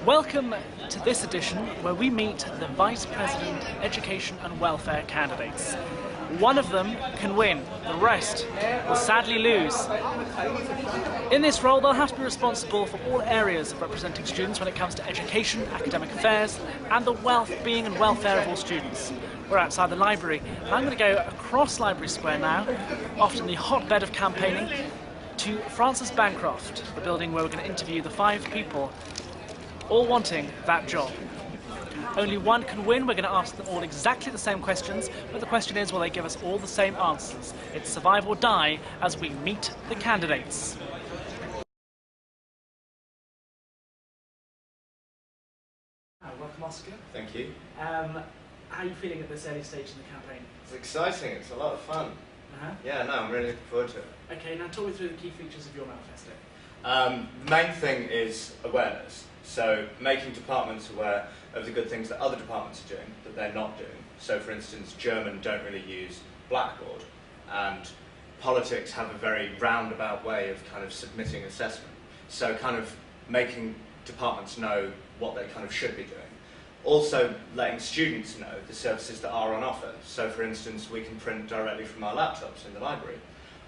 Welcome to this edition where we meet the Vice President Education and Welfare candidates. One of them can win, the rest will sadly lose. In this role they'll have to be responsible for all areas of representing students when it comes to education, academic affairs and the well-being and welfare of all students. We're outside the library and I'm going to go across Library Square now, often the hotbed of campaigning, to Francis Bancroft, the building where we're going to interview the 5 people all wanting that job. Only one can win. We're going to ask them all exactly the same questions, but the question is, will they give us all the same answers? It's survive or die as we meet the candidates. Welcome, Oscar. Thank you. How are you feeling at this early stage in the campaign? It's exciting, it's a lot of fun. Yeah, no, I'm really looking forward to it. Okay, now talk me through the key features of your manifesto. The main thing is awareness. So making departments aware of the good things that other departments are doing that they're not doing. So for instance, German don't really use Blackboard, and politics have a very roundabout way of kind of submitting assessment. So kind of making departments know what they kind of should be doing. Also letting students know the services that are on offer. So for instance, we can print directly from our laptops in the library,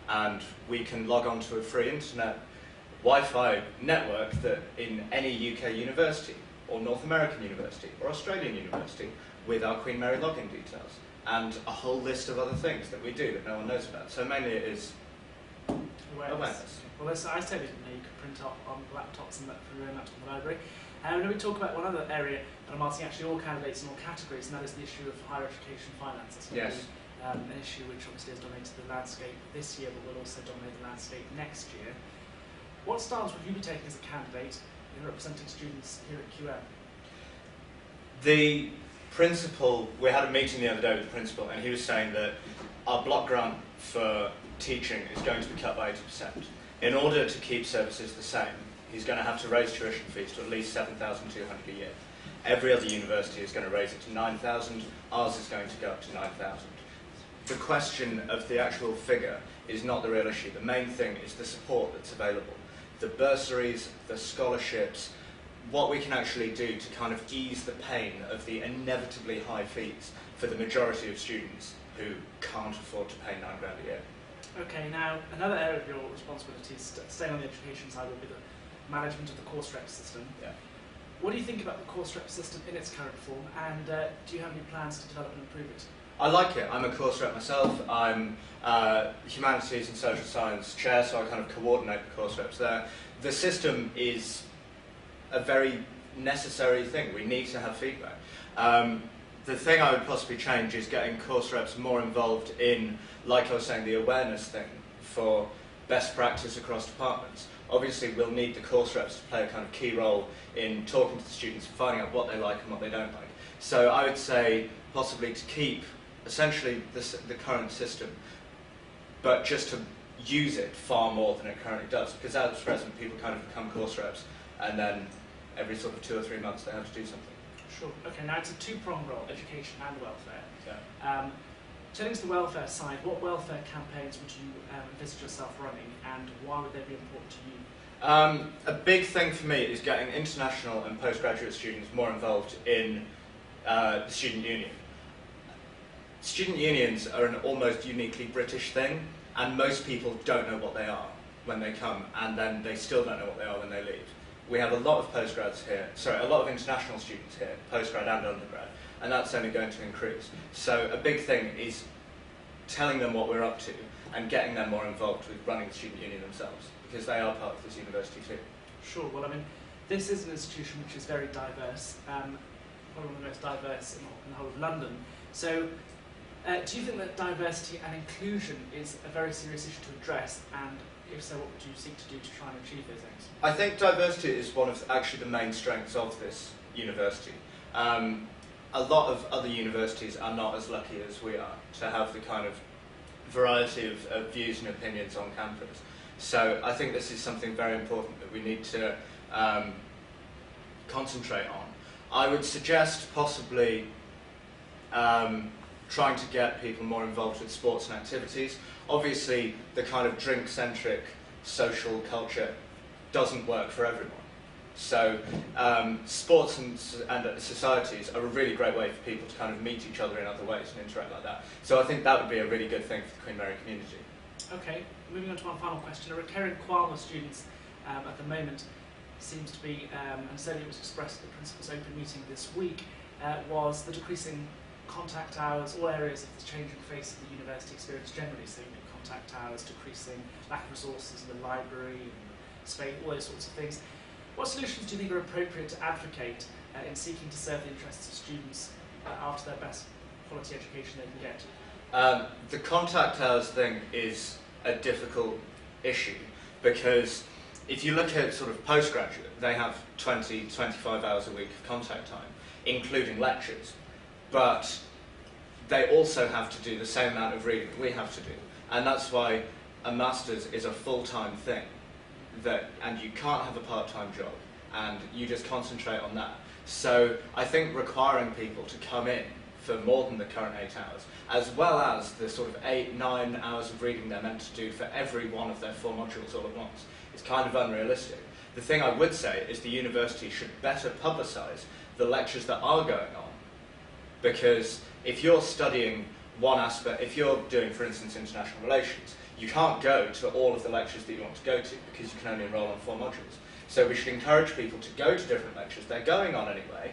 and we can log on to a free internet Wi-Fi network that in any UK university, or North American university, or Australian university, with our Queen Mary login details, and a whole list of other things that we do that no one knows about. So mainly it is awareness. Well, I said it, you could print up on laptops and that for your own laptop in the library. And then we talk about one other area that I'm asking actually all candidates in all categories, and that is the issue of higher education finance. That's yes. An issue which obviously has dominated the landscape this year, but will also dominate the landscape next year. What stance would you be taking as a candidate in representing students here at QM? The principal, we had a meeting the other day with the principal, and he was saying that our block grant for teaching is going to be cut by 80%. In order to keep services the same, he's going to have to raise tuition fees to at least $7,200 a year. Every other university is going to raise it to $9,000, ours is going to go up to $9,000. The question of the actual figure is not the real issue. The main thing is the support that's available. The bursaries, the scholarships, what we can actually do to kind of ease the pain of the inevitably high fees for the majority of students who can't afford to pay £9 grand a year. Okay, now another area of your responsibilities, staying on the education side, will be the management of the course rep system. Yeah. What do you think about the course rep system in its current form, and do you have any plans to develop and improve it? I like it. I'm a course rep myself. I'm Humanities and Social Science chair, so I kind of coordinate the course reps there. The system is a very necessary thing. We need to have feedback. The thing I would possibly change is getting course reps more involved in, like I was saying, the awareness thing for best practice across departments. Obviously, we'll need the course reps to play a kind of key role in talking to the students and finding out what they like and what they don't like. So I would say possibly to keep essentially the current system, but just to use it far more than it currently does, because at present people kind of become course reps and then every sort of 2 or 3 months they have to do something. Sure. Okay, now it's a two-pronged role, education and welfare. Yeah. Turning to the welfare side, what welfare campaigns would you envisage yourself running, and why would they be important to you? A big thing for me is getting international and postgraduate students more involved in the student union. Student unions are an almost uniquely British thing, and most people don't know what they are when they come, and then they still don't know what they are when they leave. We have a lot of postgrads here, sorry, a lot of international students here, postgrad and undergrad, and that's only going to increase. So a big thing is telling them what we're up to and getting them more involved with running the student union themselves, because they are part of this university too. Sure, well I mean, this is an institution which is very diverse, probably one of the most diverse in the whole of London. So do you think that diversity and inclusion is a very serious issue to address, and if so, what would you seek to do to try and achieve those things? I think diversity is one of actually the main strengths of this university. A lot of other universities are not as lucky as we are to have the kind of variety of views and opinions on campus. So I think this is something very important that we need to concentrate on. I would suggest possibly trying to get people more involved with sports and activities. Obviously, the kind of drink-centric social culture doesn't work for everyone. So sports and societies are a really great way for people to kind of meet each other in other ways and interact like that. So I think that would be a really good thing for the Queen Mary community. Okay, moving on to our final question. A recurring qualm of students at the moment seems to be, and certainly it was expressed at the Principal's Open meeting this week, was the decreasing contact hours, all areas of the changing face of the university experience generally, so contact hours, decreasing, lack of resources in the library, and space, all those sorts of things. What solutions do you think are appropriate to advocate in seeking to serve the interests of students after their best quality education they can get? The contact hours thing is a difficult issue because if you look at sort of postgraduate, they have 20, 25 hours a week of contact time, including lectures. But they also have to do the same amount of reading that we have to do. And that's why a master's is a full-time thing. And you can't have a part-time job, and you just concentrate on that. So I think requiring people to come in for more than the current 8 hours, as well as the sort of 8, 9 hours of reading they're meant to do for every one of their 4 modules all at once, is kind of unrealistic. The thing I would say is the university should better publicise the lectures that are going on, because if you're studying one aspect, if you're doing, for instance, international relations, you can't go to all of the lectures that you want to go to because you can only enrol on 4 modules. So we should encourage people to go to different lectures. They're going on anyway.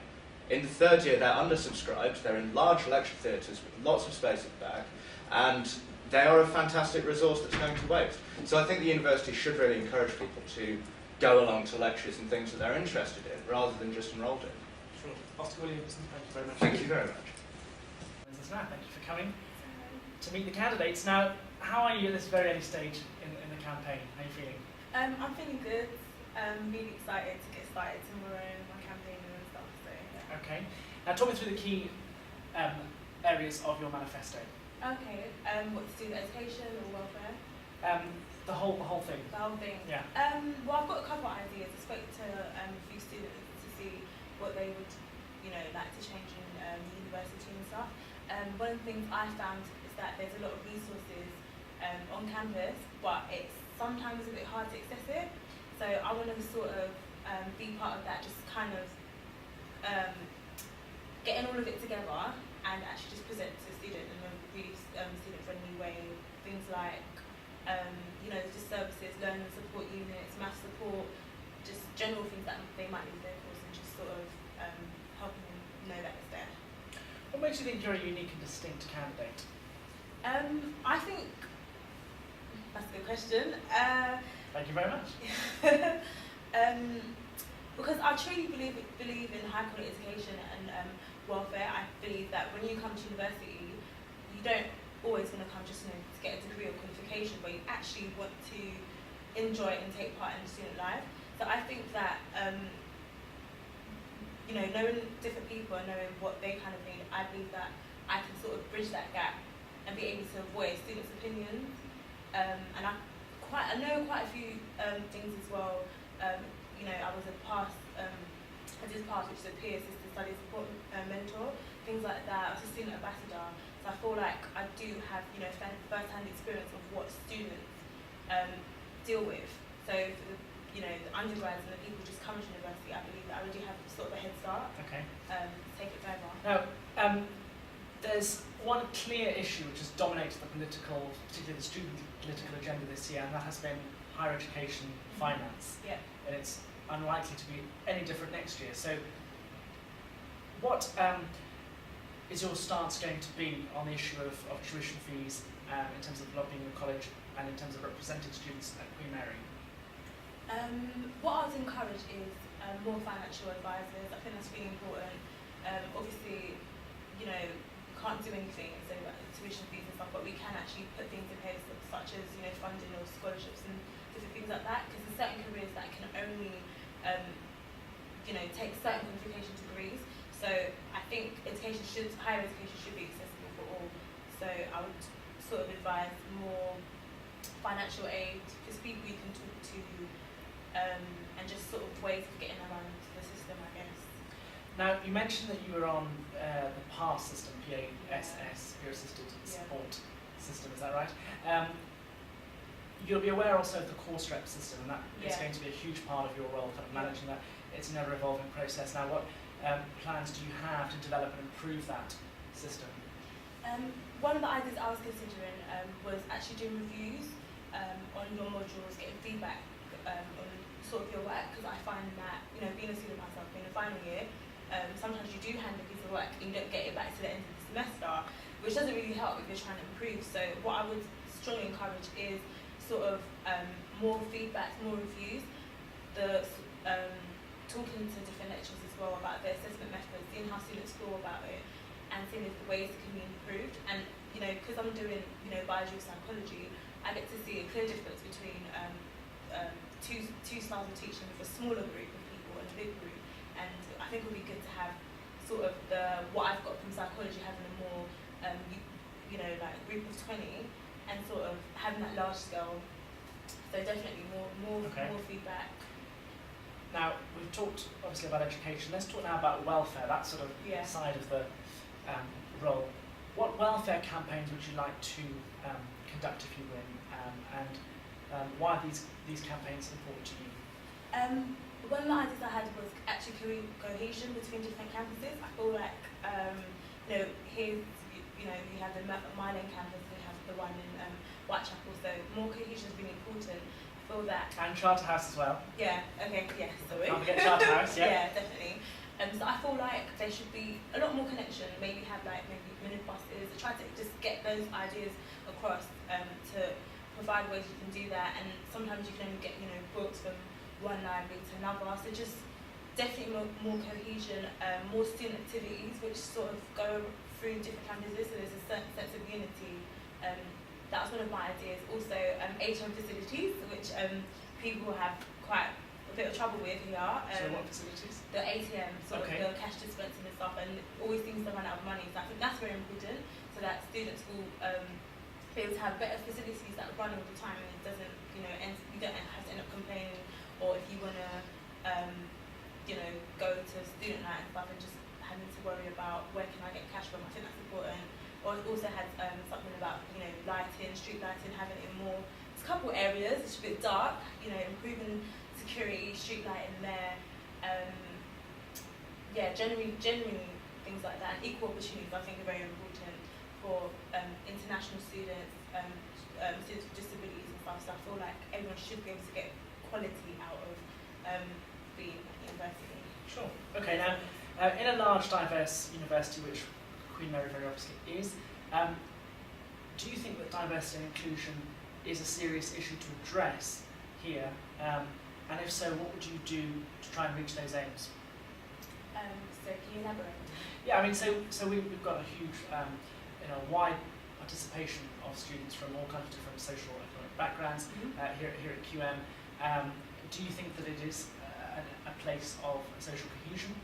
In the 3rd year, they're undersubscribed. They're in large lecture theatres with lots of space at the back, and they are a fantastic resource that's going to waste. So I think the university should really encourage people to go along to lectures and things that they're interested in, rather than just enrolled in. Sure. Oscar Williamson, thank you very much. Thank you very much. Thank you for coming to meet the candidates. Now, how are you at this very early stage in the campaign? How are you feeling? I'm feeling good. I'm really excited to get started tomorrow in my campaign and stuff. So yeah. Okay. Now, talk me through the key areas of your manifesto. Okay. What to do with education or welfare? The whole thing. The whole thing. Yeah. Well, I've got a couple of ideas. I spoke to a few students to see what they would, like to change in the university and stuff. One of the things I found is that there's a lot of resources on campus, but it's sometimes a bit hard to access it. So I want to sort of be part of that, just kind of getting all of it together and actually just present to the student in a really student-friendly way. Things like, just services, learning support units, math support, just general things that they might need their course, and just sort of helping them know that it's there. What makes you think you're a unique and distinct candidate? I think that's a good question. Thank you very much. Because I truly believe in high quality education and welfare. I believe that when you come to university, you don't always want to come just to get a degree or qualification, but you actually want to enjoy and take part in the student life. So I think that knowing different people and knowing what they kind of need, I believe that I can sort of bridge that gap and be able to voice students' opinions. And I know quite a few things as well. I was I did PASS, which is a peer assisted study support mentor, things like that. I was a student ambassador, so I feel like I do have first-hand experience of what students deal with. So for the undergrads and the people just coming to university, I believe that I already have sort of a head start. Okay. To take it further. Now, there's one clear issue which has dominated the particularly the student political agenda this year, and that has been higher education finance. Yeah. And it's unlikely to be any different next year. So, what is your stance going to be on the issue of tuition fees in terms of lobbying the college and in terms of representing students at Queen Mary? What I would encourage is more financial advisors. I think that's really important. Obviously, you can't do anything, so like tuition fees and stuff, but we can actually put things in place such as funding or scholarships and different things like that, because there's certain careers that can only take certain qualification degrees. So I think higher education should be accessible for all. So I would sort of advise more financial aid, just people you can talk to, and just sort of ways of getting around the system, I guess. Now, you mentioned that you were on the PASS system, PASS, Peer Assisted Support System, is that right? you'll be aware also of the course rep system, and that is Yeah. going to be a huge part of your role, kind of managing that. It's an ever-evolving process. Now, what plans do you have to develop and improve that system? One of the ideas I was considering was actually doing reviews on your modules, getting feedback on sort of your work, because I find that, you know, being a student myself, being a final year, sometimes you do hand a piece of work and you don't get it back to the end of the semester, which doesn't really help if you're trying to improve. So what I would strongly encourage is sort of more feedback, more reviews, talking to different lecturers as well about the assessment methods, seeing how students feel about it, and seeing if the ways it can be improved. And, you know, because I'm doing, you know, biology psychology, I get to see a clear difference between two styles of teaching with a smaller group of people and a big group. And I think it would be good to have sort of what I've got from psychology, having a more, you know, like group of 20, and sort of having that large scale. So definitely more feedback. Now, we've talked obviously about education. Let's talk now about welfare, that sort of side of the role. What welfare campaigns would you like to conduct if you win, and why are these campaigns important to you? One of the ideas I had was actually cohesion between different campuses. I feel like, you know, here, you know, we have the Myland campus, we have the one in Whitechapel, so more cohesion is really important. I feel that. And Charterhouse as well. Yeah, okay, yeah, sorry. Can't forget Charterhouse, yeah. Yeah, definitely. So I feel like there should be a lot more connection, maybe have like minute buses, try to just get those ideas across to provide ways you can do that. And sometimes you can only get, you know, books from one library to another, so just definitely more cohesion, more student activities which sort of go through different campuses, so there's a certain sense of unity. That's one of my ideas. Also, ATM facilities, which people have quite a bit of trouble with here. So what facilities? The ATM, sort of the cash dispensing and stuff, and always seems to run out of money. So I think that's very important, so that students will be able to have better facilities that run all the time, and it doesn't, you know, you don't have to end up complaining, or if you want to, you know, go to student night and stuff and just having to worry about where can I get cash from. I think that's important. Or it also has something about, you know, lighting, street lighting, having it in more. It's a couple areas. It's a bit dark. You know, improving security, street lighting there. Yeah, generally things like that. And equal opportunities, I think, are very important for international students, students with disabilities and stuff. So I feel like everyone should be able to get quality out of being at university. Sure. Okay. Now, in a large, diverse university, which Queen Mary very obviously is, do you think that diversity and inclusion is a serious issue to address here? And if so, what would you do to try and reach those aims? So can you elaborate? Yeah, I mean, so we've got a huge, you know, wide participation of students from all kinds of different social and economic backgrounds here at QM. Do you think that it is a place of social cohesion?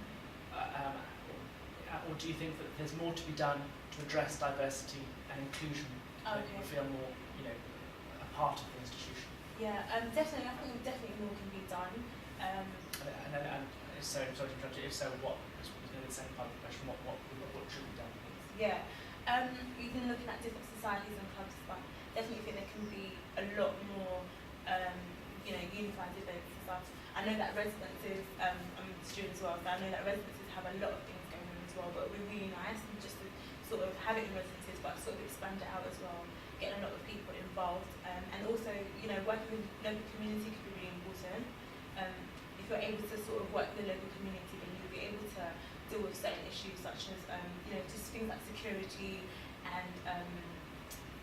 Or do you think that there's more to be done to address diversity and inclusion to make people feel more, you know, a part of the institution? Yeah, definitely. I think definitely more can be done. And if so, sorry to interrupt you. If so, what? Because we're going to the second part of the question. What should be done? Yeah. Even looking at different societies and clubs, but definitely think there can be a lot more, you know, unified events and stuff. I know that residences, I'm a student as well, so I know that residences have a lot of things going on as well, but it would be really nice just to sort of have it in residences, but sort of expand it out as well, getting a lot of people involved, and also, you know, working with local community could be really important. If you're able to sort of work with the local community, then you'll be able to deal with certain issues such as, you know, just things like security and,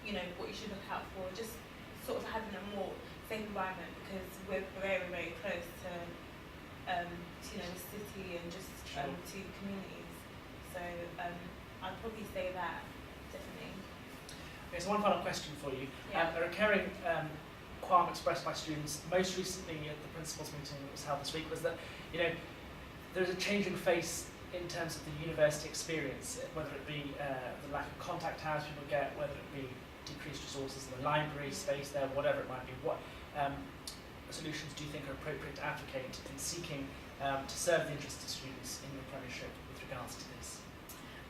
you know, what you should look out for, just sort of having a more safe environment, because we're very, very close to, you know, the city and just to communities. So I'd probably say that, definitely. Okay, so one final question for you. Yeah. A recurring qualm expressed by students, most recently at the principals meeting that was held this week, was that, you know, there's a changing face in terms of the university experience, whether it be the lack of contact hours people get, whether it be decreased resources in the library space there, whatever it might be. What solutions do you think are appropriate to advocate in seeking to serve the interests of students in your apprenticeship with regards to this?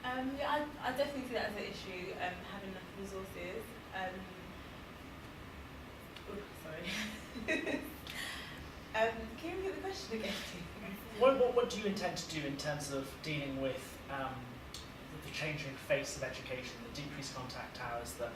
Yeah, I definitely see that as an issue, having enough resources. sorry. Can you repeat the question again? What do you intend to do in terms of dealing with the changing face of education, the decreased contact hours, the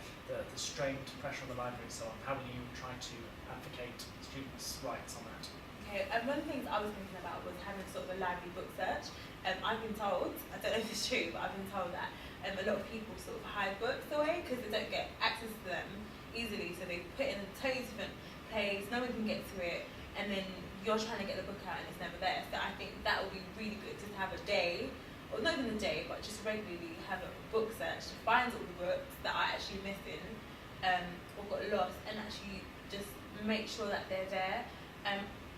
strained pressure on the library and so on? How will you try to advocate students' rights on that? Okay, one of the things I was thinking about was having sort of a library book search. I've been told, I don't know if it's true, but I've been told that a lot of people sort of hide books away because they don't get access to them easily, so they put it in a totally different place, no one can get to it, and then you're trying to get the book out and it's never there. So I think that would be really good to have a day, or not even a day, but just regularly have a book search to find all the books that are actually missing or got lost, and actually just make sure that they're there.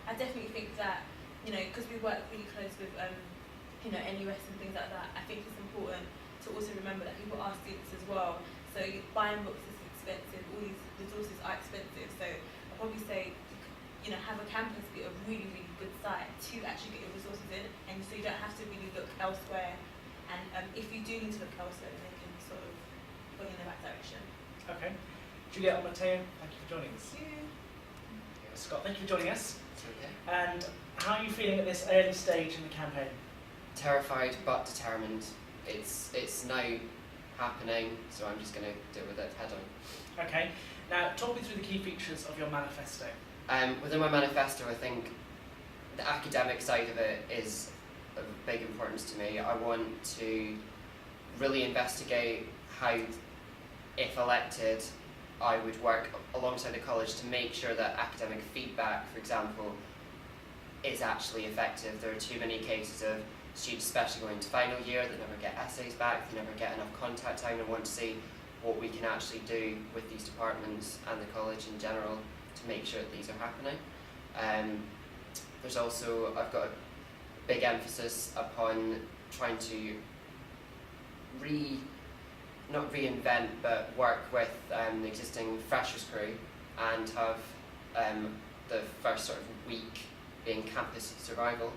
I definitely think that, you know, because we work really close with you know, NUS and things like that, I think it's important to also remember that people are students as well. So buying books is expensive, all these resources are expensive. So I'll probably say, you know, have a campus be a really, really good site to actually get your resources in, and so you don't have to really look elsewhere. And if you do need to look elsewhere, then they can sort of go in the right direction. Okay. Juliet and Matteo, thank you for joining us. Thank you. Scott, thank you for joining us. Okay. And how are you feeling at this early stage in the campaign? Terrified but determined. It's now happening, so I'm just going to deal with it head on. Okay. Now, talk me through the key features of your manifesto. Within my manifesto, I think the academic side of it is of big importance to me. I want to really investigate how, if elected, I would work alongside the college to make sure that academic feedback, for example, is actually effective. There are too many cases of students, especially going into final year, that never get essays back, they never get enough contact time. I want to see what we can actually do with these departments and the college in general to make sure that these are happening. There's also, I've got a big emphasis upon trying to not reinvent, but work with the existing freshers crew and have the first sort of week being campus survival.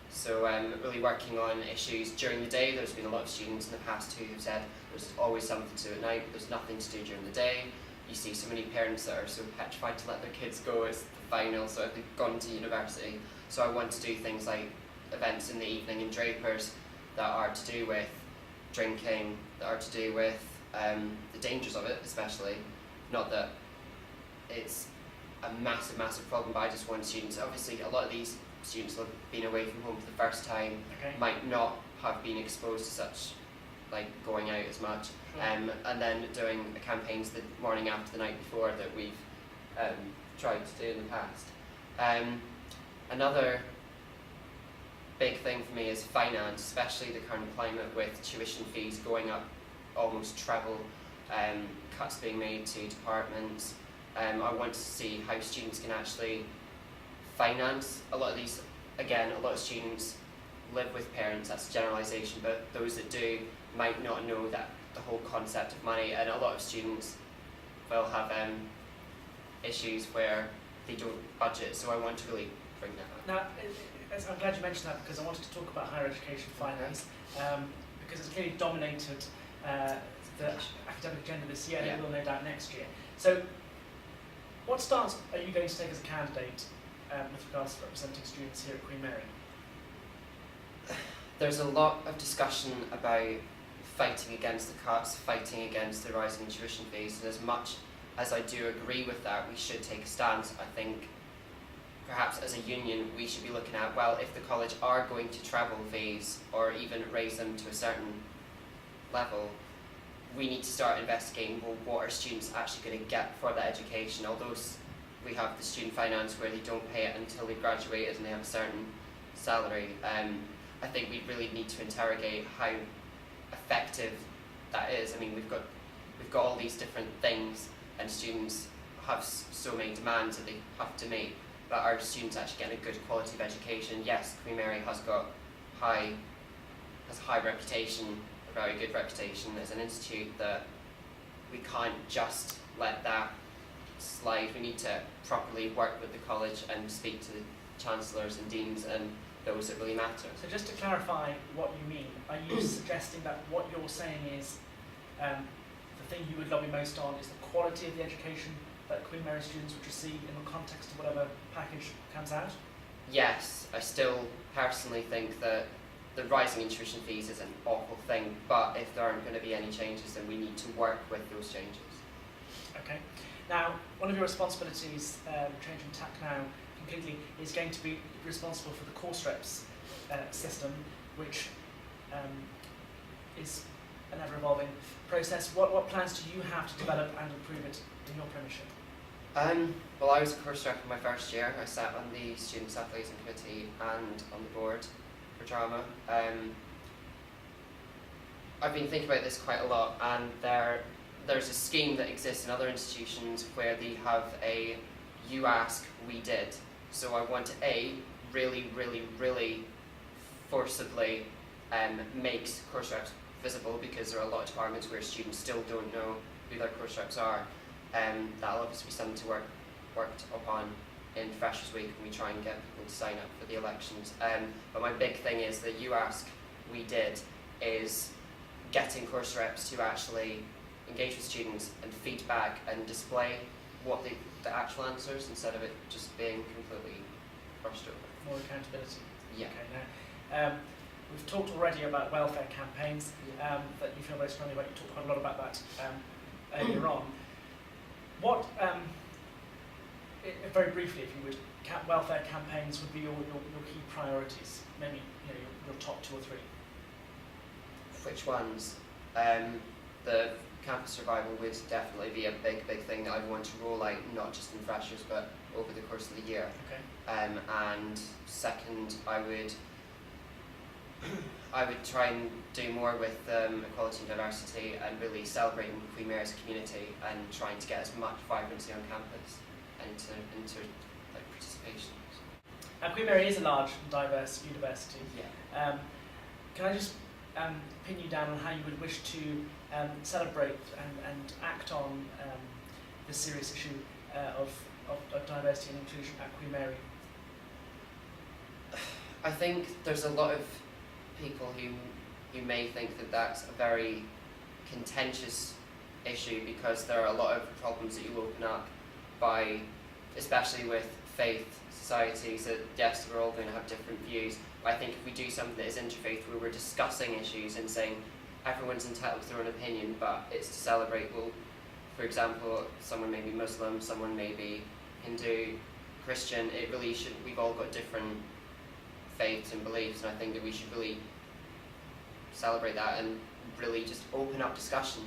So really working on issues during the day. There's been a lot of students in the past who have said there's always something to do at night, there's nothing to do during the day. You see so many parents that are so petrified to let their kids go, it's the final, so they've gone to university. So I want to do things like events in the evening in Drapers that are to do with drinking, that are to do with the dangers of it, especially. Not that it's a massive, massive problem, but I just want students, obviously a lot of these students have been away from home for the first time, Okay. might not have been exposed to such, like going out as much, Sure. and then doing campaigns the morning after the night before that we've tried to do in the past. Another big thing for me is finance, especially the current climate with tuition fees going up almost treble, cuts being made to departments. I want to see how students can actually finance. A lot of these, again, a lot of students live with parents, that's a generalisation, but those that do might not know that the whole concept of money, and a lot of students will have issues where they don't budget, so I want to really bring that up. Now, I'm glad you mentioned that because I wanted to talk about higher education finance because it's clearly dominated the academic agenda this year and Yeah. it will no doubt next year. So, what stance are you going to take as a candidate with regards to representing students here at Queen Mary? There's a lot of discussion about fighting against the cuts, fighting against the rising tuition fees, and as much as I do agree with that, we should take a stance. I think perhaps as a union we should be looking at, well, if the college are going to treble fees or even raise them to a certain level, we need to start investigating, well, what are students actually going to get for that education. Although we have the student finance where they don't pay it until they've graduated and they have a certain salary, I think we really need to interrogate how effective that is. I mean, we've got all these different things, and students have so many demands that they have to meet. But are students actually getting a good quality of education? Yes, Queen Mary has got a high reputation, a very good reputation as an institute, that we can't just let that slide. We need to properly work with the college and speak to the chancellors and deans and those that really matter. So just to clarify what you mean, are you suggesting that what you're saying is the thing you would lobby most on is the quality of the education that Queen Mary students would receive in the context of whatever package comes out? Yes, I still personally think that the rising in tuition fees is an awful thing, but if there aren't going to be any changes, then we need to work with those changes. Okay. Now, one of your responsibilities, changing tack now completely, is going to be responsible for the course reps system, which is an ever-evolving process. What plans do you have to develop and improve it in your premiership? Well, I was a course rep in my first year. I sat on the Students' Athletic Committee and on the board for drama. I've been thinking about this quite a lot, and there's a scheme that exists in other institutions where they have a you ask, we did. So I want to really forcibly makes course reps visible, because there are a lot of departments where students still don't know who their course reps are. That'll obviously be something to worked upon in Freshers Week when we try and get people to sign up for the elections. But my big thing is that you ask, we did, is getting course reps to actually engage with students and feedback and display what the actual answers, instead of it just being completely brushed over. More accountability. Yeah. Okay. Now, we've talked already about welfare campaigns that you feel very strongly about. You talked quite a lot about that earlier on. What, very briefly, if you would, welfare campaigns would be your key priorities? Maybe your top 2 or 3. Which ones? The campus survival would definitely be a big thing that I want to roll out, not just in Freshers, but over the course of the year. Okay. And second, I would try and do more with equality and diversity, and really celebrating Queen Mary as a community, and trying to get as much vibrancy on campus and into like participation. Queen Mary is a large and diverse university. Yeah. Can I just pin you down on how you would wish to celebrate and act on the serious issue of diversity and inclusion at Queen Mary? I think there's a lot of people who may think that that's a very contentious issue, because there are a lot of problems that you open up by, especially with faith societies, that yes, we're all going to have different views. But I think if we do something that is interfaith, where we're discussing issues and saying everyone's entitled to their own opinion, but it's to celebrate, well, for example, someone may be Muslim, someone may be Hindu, Christian, it really should, we've all got different faiths and beliefs, and I think that we should really celebrate that and really just open up discussion.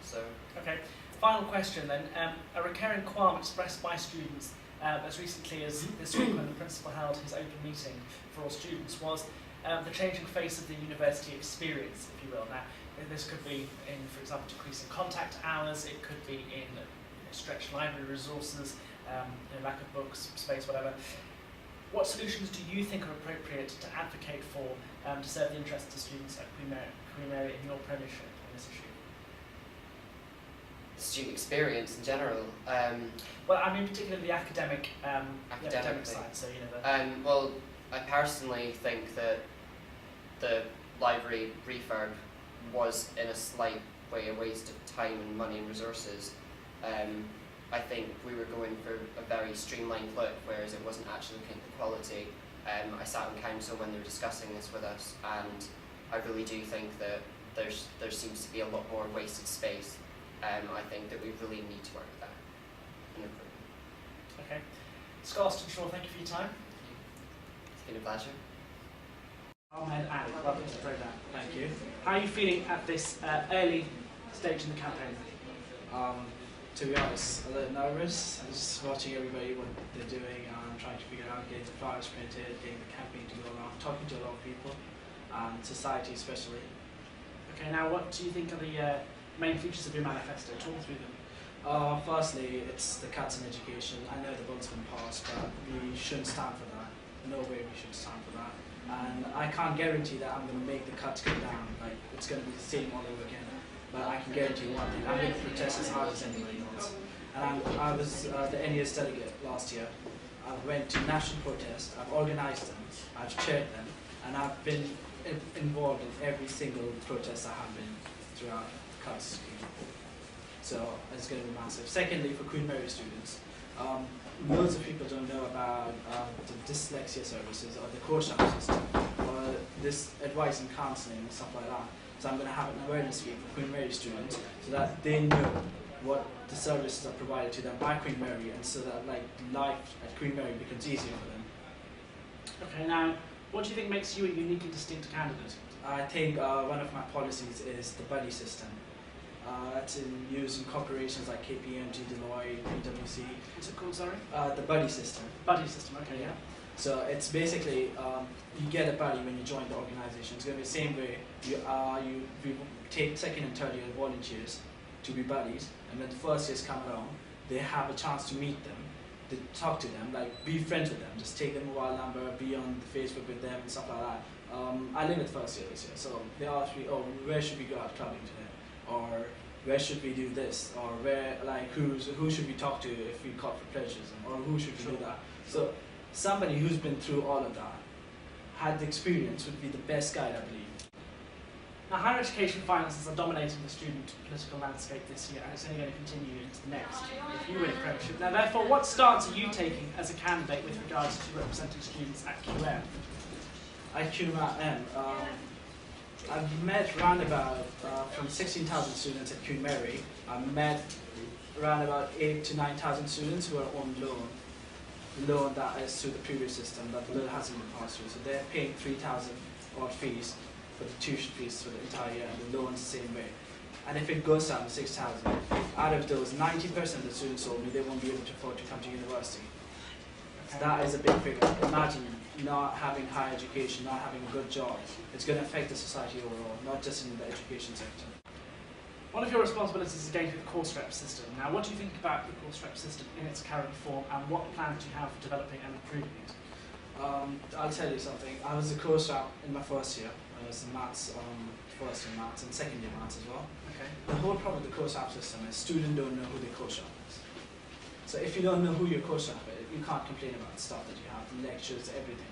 So. Okay, final question then. A recurring qualm expressed by students as recently as this week when the principal held his open meeting for all students was the changing face of the university experience, if you will. Now, this could be in, for example, decreasing contact hours, it could be in stretched library resources, lack of books, space, whatever. What solutions do you think are appropriate to advocate for to serve the interests of students at Queen Mary in your premiership on this issue? The student experience in general. Well, I mean particularly the academic side. So well, I personally think that the library refurb was in a slight way a waste of time and money and resources. I think we were going for a very streamlined look, whereas it wasn't actually looking at the quality. I sat on council when they were discussing this with us, and I really do think that there seems to be a lot more wasted space. I think that we really need to work with that and improve. Okay. Scott Austin-Shaw, thank you for your time. It's been a pleasure. Ahmed Ali, welcome to the programme. Thank you. How are you feeling at this early stage in the campaign? To be honest, a little nervous. I'm just watching everybody, what they're doing, and trying to figure out getting the flyers printed, getting the campaign to go around, talking to a lot of people, and society especially. Okay, now what do you think are the main features of your manifesto? Talk me through them. Firstly, it's the cuts in education. I know the bill's been passed, but we shouldn't stand for that. No way we should stand for that. And I can't guarantee that I'm going to make the cuts go down. Like, it's going to be the same all over again. But I can guarantee one thing, I'm going to protest as hard as anybody else. And I was the NES delegate last year. I went to national protests, I've organised them, I've chaired them, and I've been involved in every single protest I have been throughout the cuts scheme. So it's going to be massive. Secondly, for Queen Mary students, loads of people don't know about the dyslexia services or the course shop system or this advice and counselling and stuff like that. So I'm going to have an awareness week for Queen Mary students so that they know what the services are provided to them by Queen Mary, and so that like life at Queen Mary becomes easier for them. Okay, now, what do you think makes you a uniquely distinct candidate? I think one of my policies is the buddy system. That's in use in corporations like KPMG, Deloitte, PwC. What's it called, sorry? The buddy system. Buddy system, okay, yeah. So it's basically, you get a buddy when you join the organization. It's going to be the same way we take second and third year volunteers to be buddies, and when the first years come along, they have a chance to meet them, to talk to them, like be friends with them, just take their mobile number, be on Facebook with them and stuff like that. I live with first year this year, so they ask me, oh, where should we go out clubbing today? Or where should we do this? Or where, like, who should we talk to if we caught for plagiarism? Or who should we do that? So somebody who's been through all of that, had the experience, would be the best guide, I believe. Now, higher education finances are dominating the student political landscape this year, and it's only going to continue into the next if you win a premiership. Now, therefore, what stance are you taking as a candidate with regards to representing students at QM? At QM, I've met around about, from 16,000 students at Queen Mary, I've met around about 8,000 to 9,000 students who are on loan. The loan that is through the previous system, that the loan hasn't been passed through. So they're paying 3,000 odd fees for the tuition fees for the entire year, and the loan's the same way. And if it goes down to 6,000, out of those, 90% of the students told me they won't be able to afford to come to university. So that is a big figure. Imagine not having higher education, not having a good job. It's going to affect the society overall, not just in the education sector. One of your responsibilities is going through the course rep system. Now, what do you think about the course rep system in its current form, and what plans do you have for developing and improving it? I'll tell you something. I was a course rep in my first year. I was in maths, first year maths and second year maths as well. Okay. The whole problem with the course rep system is students don't know who their course rep is. So if you don't know who your course rep is, you can't complain about the stuff that you have, the lectures, everything.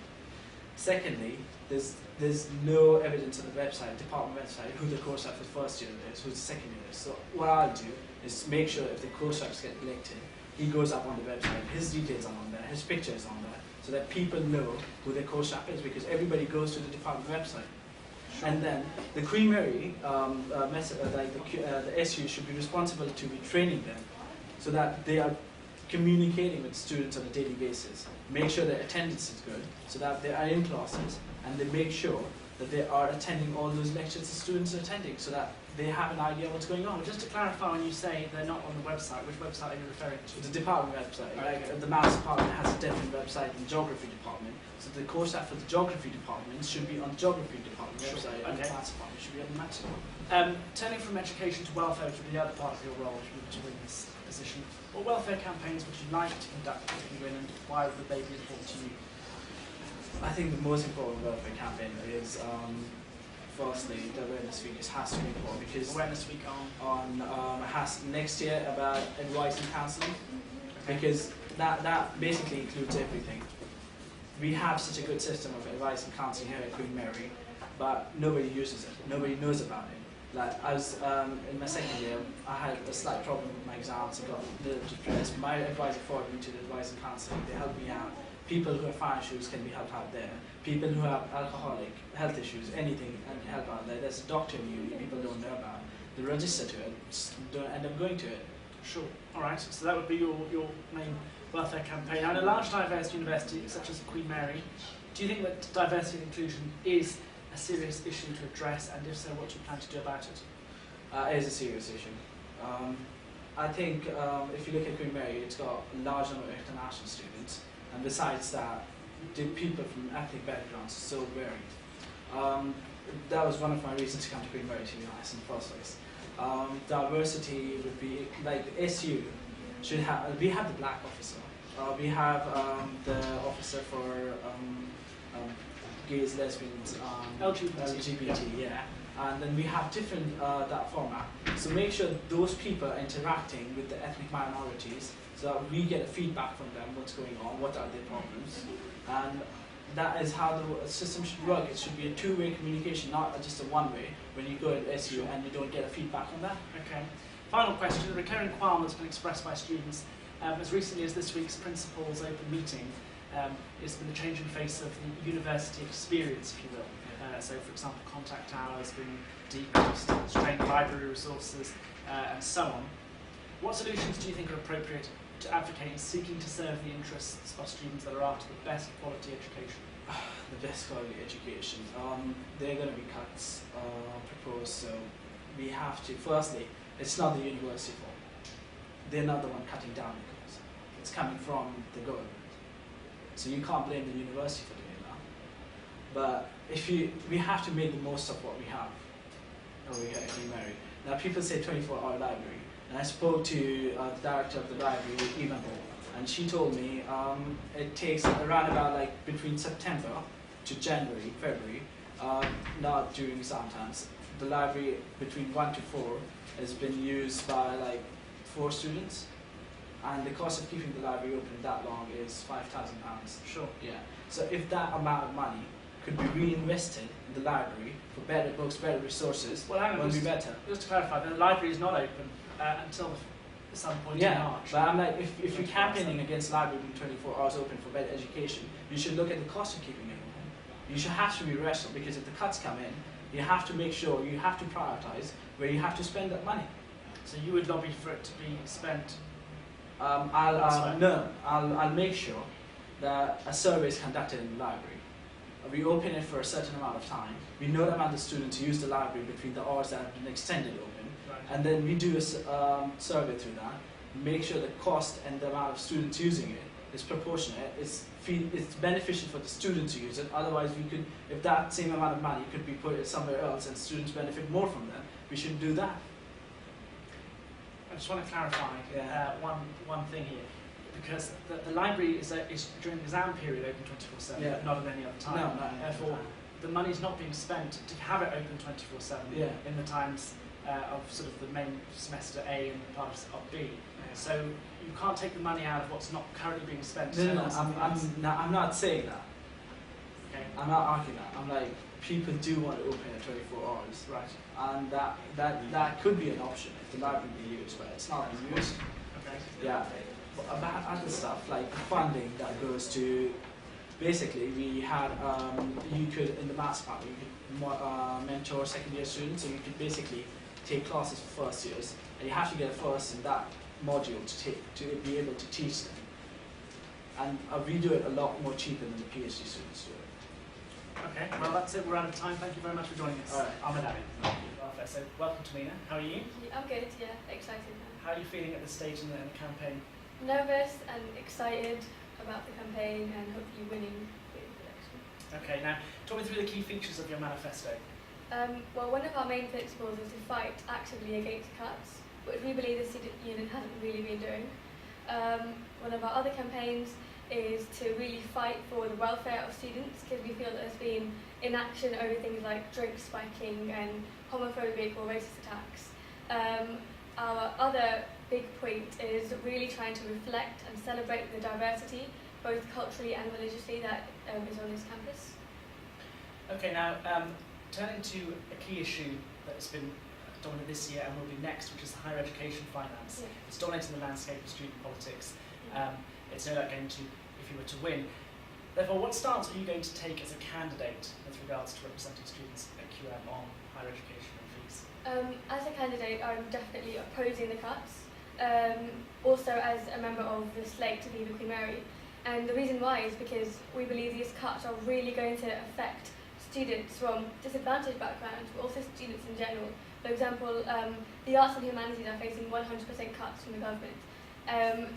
Secondly, there's no evidence on the website, department website, who the course rep for the first year is, who the second year is. So what I'll do is make sure if the course reps get elected, he goes up on the website, his details are on there, his picture is on there, so that people know who their course rep is, because everybody goes to the department website. Sure. And then the Queen Mary, the SU should be responsible to be training them, so that they are communicating with students on a daily basis. Make sure their attendance is good, so that they are in classes, and they make sure that they are attending all those lectures the students are attending, so that they have an idea of what's going on. Well, just to clarify, when you say they're not on the website, which website are you referring to? The department website. Okay. Like the maths department has a different website than the geography department, so the course rep for the geography department should be on the geography department website, and the maths department should be on the maths department. Turning from education to welfare, which would be the other part of your role to win this position, what welfare campaigns would you like to conduct if you win, and why would they be important to you? I think the most important welfare campaign is, firstly, the awareness week has to be important, because Awareness week on has next year about advice and counselling, because that basically includes everything. We have such a good system of advice and counselling here at Queen Mary, but nobody uses it. Nobody knows about it. Like I was in my second year, I had a slight problem with my exams. I got a little depressed. My advisor forwarded me to the advice and counselling. They helped me out. People who have financial issues can be helped out there. People who have alcoholic health issues, anything can help out there. There's a doctor in uni people don't know about. They register to it, just don't end up going to it. Sure. All right. So that would be your main welfare campaign. Now, in a large diverse university such as Queen Mary, do you think that diversity and inclusion is a serious issue to address, and if so, what do you plan to do about it? It is a serious issue. I think if you look at Queen Mary, it's got a large number of international students, and besides that, the people from ethnic backgrounds are so varied. That was one of my reasons to come to Queen Mary, to be honest, in the first place. Diversity would be, like the SU should have, we have the black officer, we have the officer for gays, lesbians, LGBT, yeah. And then we have different that format. So make sure those people are interacting with the ethnic minorities, so that we get feedback from them, what's going on, what are their problems. And that is how the system should work. It should be a two-way communication, not just a one-way, when you go to SU and you don't get a feedback on that. Okay. Final question, a recurring qualm that's been expressed by students as recently as this week's principal's open meeting has been the change in face of the university experience, if you will. So, for example, contact hours being decreased, strained library resources, and so on. What solutions do you think are appropriate to advocate in seeking to serve the interests of students that are after the best quality education? The best quality education. There are going to be cuts proposed, so we have to. Firstly, it's not the university fault. They're not the one cutting down the cost. It's coming from the government. So you can't blame the university for doing that. But we have to make the most of what we have over here at Queen Mary. Now people say 24-hour library, and I spoke to the director of the library, Eva, and she told me it takes around about like between September to January, February, not during exam times. The library between 1 to 4 has been used by like 4 students, and the cost of keeping the library open that long is £5,000. Sure. Yeah. So if that amount of money could be reinvested in the library for better books, better resources, Well, hang on, would be just, better. just to clarify, the library is not open until some point in March. But I'm like, if you're campaigning against library being 24 hours open for better education, you should look at the cost of keeping it open. You should have to be rational, because if the cuts come in, you have to make sure, you have to prioritize where you have to spend that money. So you would lobby for it to be spent? I'll make sure that a survey is conducted in the library. We open it for a certain amount of time. We know the amount of students who use the library between the hours that have been extended open, Right. and then we do a survey through that. Make sure the cost and the amount of students using it is proportionate. It's beneficial for the students to use it. Otherwise, we could, if that same amount of money could be put somewhere else and students benefit more from that, we should do that. I just want to clarify one thing here, because the library is during the exam period open 24/7, Yeah. not at any other time. No, not Therefore, the money is not being spent to have it open 24/7 Yeah. in the times of sort of the main semester A and part of B. So you can't take the money out of what's not currently being spent. No, on something else. I'm not saying that. Okay. I'm not arguing that. I'm like, people do want to open at 24 hours, Right. and that could be an option if the library be used, but it's not being used. Okay. Yeah. But about other stuff like funding that goes to, basically we had you could in the maths part you could mentor second year students, so you could basically take classes for first years, and you have to get a first in that module to be able to teach them. And we do it a lot more cheaper than the PhD students do it. Okay, well that's it, we're out of time. Thank you very much for joining us. All right. Ahmed Ali. So welcome to Mina. How are you? I'm good, yeah, excited now. How are you feeling at this stage in the campaign? Nervous and excited about the campaign and hopefully winning the election. Okay, now talk me through the key features of your manifesto. Well, one of our main principles is to fight actively against cuts, which we believe the student union hasn't really been doing. One of our other campaigns is to really fight for the welfare of students, because we feel that there's been inaction over things like drink spiking and homophobic or racist attacks. Our other big point is really trying to reflect and celebrate the diversity, both culturally and religiously, that is on this campus. Okay, now turning to a key issue that's been dominant this year and will be next, which is the higher education finance. Yeah. It's dominating the landscape of student politics. It's no doubt going to, if you were to win. Therefore, what stance are you going to take as a candidate with regards to representing students at QM on higher education and fees? As a candidate, I'm definitely opposing the cuts. Also, as a member of the slate to Viva Queen Mary, and the reason why is because we believe these cuts are really going to affect students from disadvantaged backgrounds, but also students in general. For example, the arts and humanities are facing 100% cuts from the government.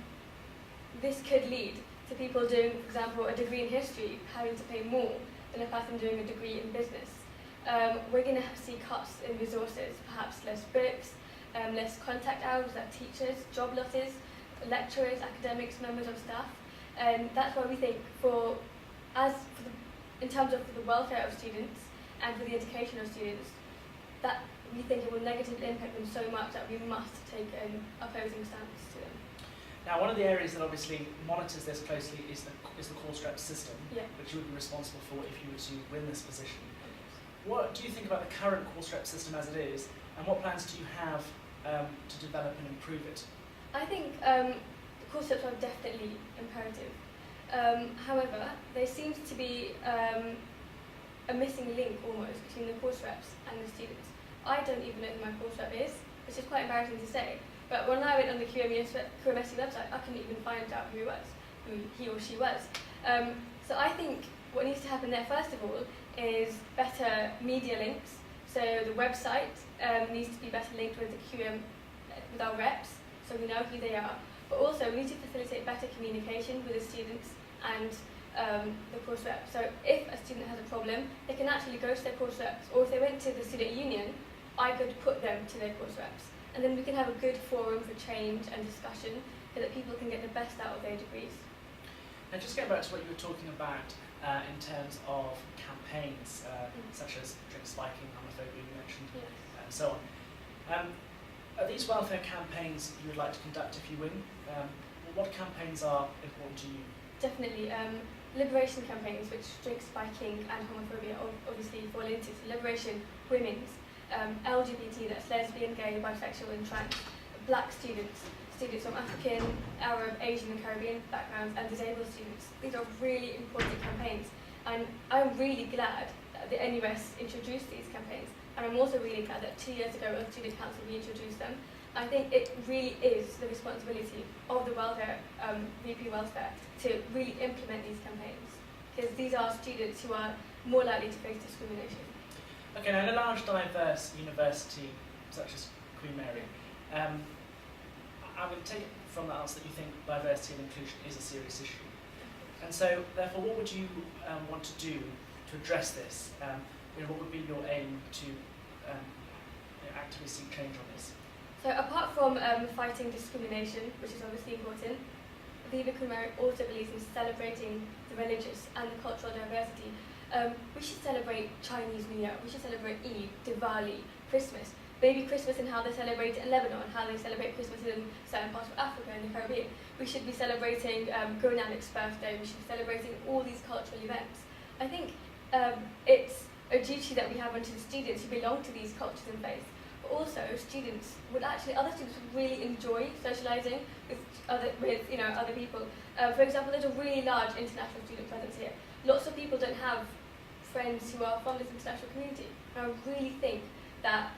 This could lead to people doing, for example, a degree in history having to pay more than a person doing a degree in business. We're going to see cuts in resources, perhaps less books, less contact hours at teachers, job losses, lecturers, academics, members of staff. And that's why we think in terms of the welfare of students and for the education of students, that we think it will negatively impact them so much that we must take an opposing stance to them. Now, one of the areas that obviously monitors this closely is the course rep system, Yeah. which you would be responsible for if you were to win this position. What do you think about the current course rep system as it is, and what plans do you have to develop and improve it? I think course reps are definitely imperative. However, there seems to be a missing link almost between the course reps and the students. I don't even know who my course rep is, which is quite embarrassing to say. But when I went on the QMSC website, I couldn't even find out who he or she was. So I think what needs to happen there, first of all, is better media links. So the website needs to be better linked with the QM, with our reps, so we know who they are. But also, we need to facilitate better communication with the students and the course rep. So if a student has a problem, they can actually go to their course reps, or if they went to the student union, I could put them to their course reps. And then we can have a good forum for change and discussion so that people can get the best out of their degrees. Now just getting back to what you were talking about in terms of campaigns, such as drink spiking, homophobia you mentioned, Yes. and so on. Are these welfare campaigns you would like to conduct if you win? What campaigns are important to you? Definitely. Liberation campaigns, which drink spiking and homophobia obviously fall into. So liberation, women's, LGBT, that's lesbian, gay, bisexual and trans, black students, students from African, Arab, Asian and Caribbean backgrounds, and disabled students. These are really important campaigns, and I'm really glad that the NUS introduced these campaigns, and I'm also really glad that 2 years ago at Student Council we introduced them. I think it really is the responsibility of the welfare, VP Welfare, to really implement these campaigns, because these are students who are more likely to face discrimination. Okay, now in a large diverse university such as Queen Mary, I'm going to take from that answer that you think diversity and inclusion is a serious issue. And so, therefore, what would you want to do to address this? What would be your aim to actively seek change on this? So apart from fighting discrimination, which is obviously important, Viva Queen Mary also believes in celebrating the religious and the cultural diversity. We should celebrate Chinese New Year, we should celebrate Eid, Diwali, Christmas, baby Christmas and how they celebrate it in Lebanon, how they celebrate Christmas in certain parts of Africa and the Caribbean. We should be celebrating Guru Nanak's birthday, we should be celebrating all these cultural events. I think it's a duty that we have onto the students who belong to these cultures and faiths. But also, other students would really enjoy socialising with other people. For example, there's a really large international student presence here. Lots of people don't have friends who are from this international community. And I really think that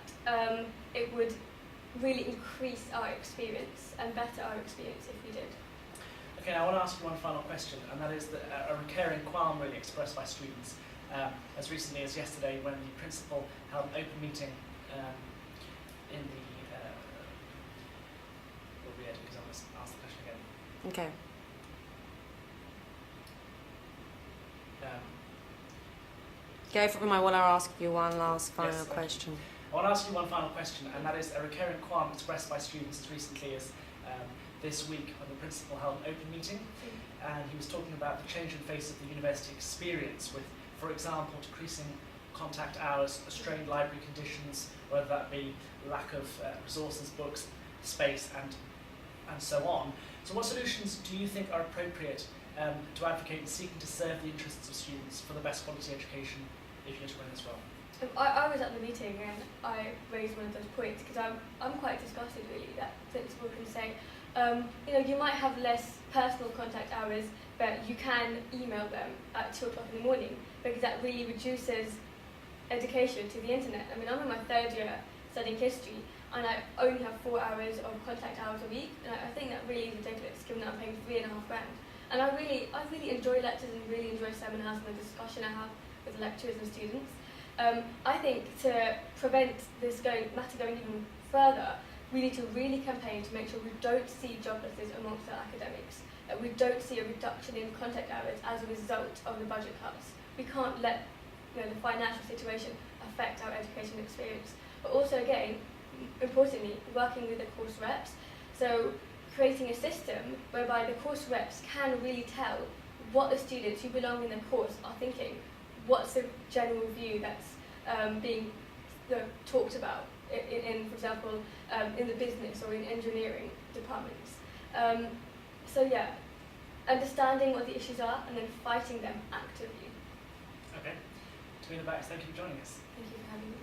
it would really increase our experience and better our experience if we did. Okay, now I want to ask you one final question, and that is that a recurring qualm really expressed by students as recently as yesterday when the principal held an open meeting in the VPED, because I must ask the question again. Okay. Go for it. I want to ask you one last final question. I want to ask you one final question, and that is a recurring qualm expressed by students as recently as this week when the principal held an open meeting, and he was talking about the change in face of the university experience with, for example, decreasing contact hours, strained library conditions, whether that be lack of resources, books, space, and so on. So what solutions do you think are appropriate to advocate in seeking to serve the interests of students for the best quality education if you're to win as well? I was at the meeting and I raised one of those points because I'm quite disgusted really that principal can say, you might have less personal contact hours, but you can email them at 2 o'clock in the morning, because that really reduces education to the internet. I mean, I'm in my 3rd year studying history, and I only have 4 hours of contact hours a week, and I think that really is ridiculous, given that I'm paying $3.5 grand. And I really enjoy lectures and really enjoy seminars and the discussion I have with lecturers and students. I think to prevent this matter going even further, we need to really campaign to make sure we don't see job losses amongst our academics, that we don't see a reduction in contact hours as a result of the budget cuts. We can't let the financial situation affect our education experience. But also, again, importantly, working with the course reps, so creating a system whereby the course reps can really tell what the students who belong in the course are thinking, what's the general view that's being talked about in, for example, in the business or in engineering departments. So yeah, understanding what the issues are and then fighting them actively. Okay. Tamina Bax, thank you for joining us. Thank you for having me.